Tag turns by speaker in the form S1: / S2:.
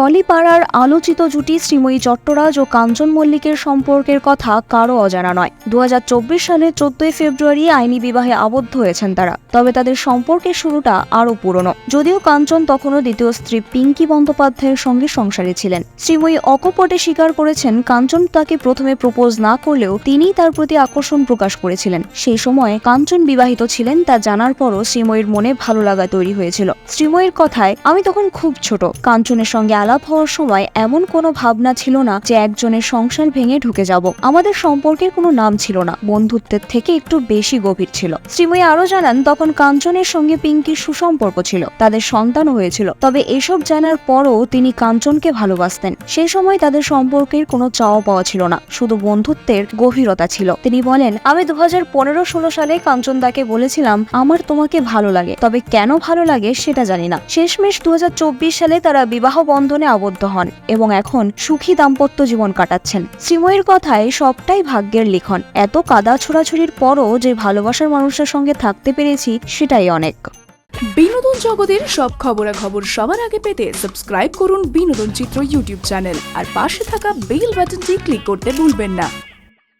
S1: টলিপাড়ার আলোচিত জুটি শ্রীময়ী চট্টরাজ ও কাঞ্চন মল্লিকের সম্পর্কের কথা কারো অজানা নয়। 2024 সালের 14 ফেব্রুয়ারি আইনি বিবাহে আবদ্ধ হয়েছেন তারা। তবে তাদের সম্পর্কের শুরুটা আরও পুরনো। যদিও কাঞ্চন তখনও দ্বিতীয় স্ত্রী পিঙ্কি বন্দ্যোপাধ্যায়ের সঙ্গে সংসারী ছিলেন। শ্রীময়ী অকপটে স্বীকার করেছেন কাঞ্চন তাকে প্রথমে প্রপোজ না করলেও তিনিই তার প্রতি আকর্ষণ প্রকাশ করেছিলেন। সেই সময় কাঞ্চন বিবাহিত ছিলেন তা জানার পরও শ্রীময়ীর মনে ভালো লাগা তৈরি হয়েছিল। শ্রীময়ীর কথায়, আমি তখন খুব ছোট। কাঞ্চনের সঙ্গে আলাপ হওয়ার সময় এমন কোনো ভাবনা ছিল না যে একজনের সংসার ভেঙে ঢুকে যাব। আমাদের সম্পর্কের কোনো নাম ছিল না, বন্ধুত্বের থেকে একটু বেশি গভীর ছিল। শ্রীময়ী আরো জানান, তখন কাঞ্চনের সঙ্গে পিঙ্কির সুসম্পর্ক ছিল, তাদের সন্তানও হয়েছিল। তবে এসব জানার পরও তিনি কাঞ্চনকে ভালোবাসতেন। সেই সময় তাদের সম্পর্কের কোনো চাওয়া পাওয়া ছিল না, শুধু বন্ধুত্বের গভীরতা ছিল। তিনি বলেন, আমি 2015-16 সালে কাঞ্চনদাকে বলেছিলাম আমার তোমাকে ভালো লাগে, তবে কেন ভালো লাগে সেটা জানি না। শেষমেশ 2024 সালে তারা বিবাহ বন্ধনে আবদ্ধ হন এবং এখন সুখী দাম্পত্য জীবন কাটাচ্ছেন। শ্রীময়ীর কথায়, সবটাই ভাগ্যের লিখন। এত কাদা ছোড়াছুড়ির পরও যে ভালোবাসার মানুষের সঙ্গে থাকতে পেরেছি সেটাই অনেক।
S2: বিনোদন জগতের সব খবরাখবর সবার আগে পেতে সাবস্ক্রাইব করুন বিনোদন চিত্র ইউটিউব চ্যানেল আর পাশে থাকা বেল বাটনটি ক্লিক করতে ভুলবেন না।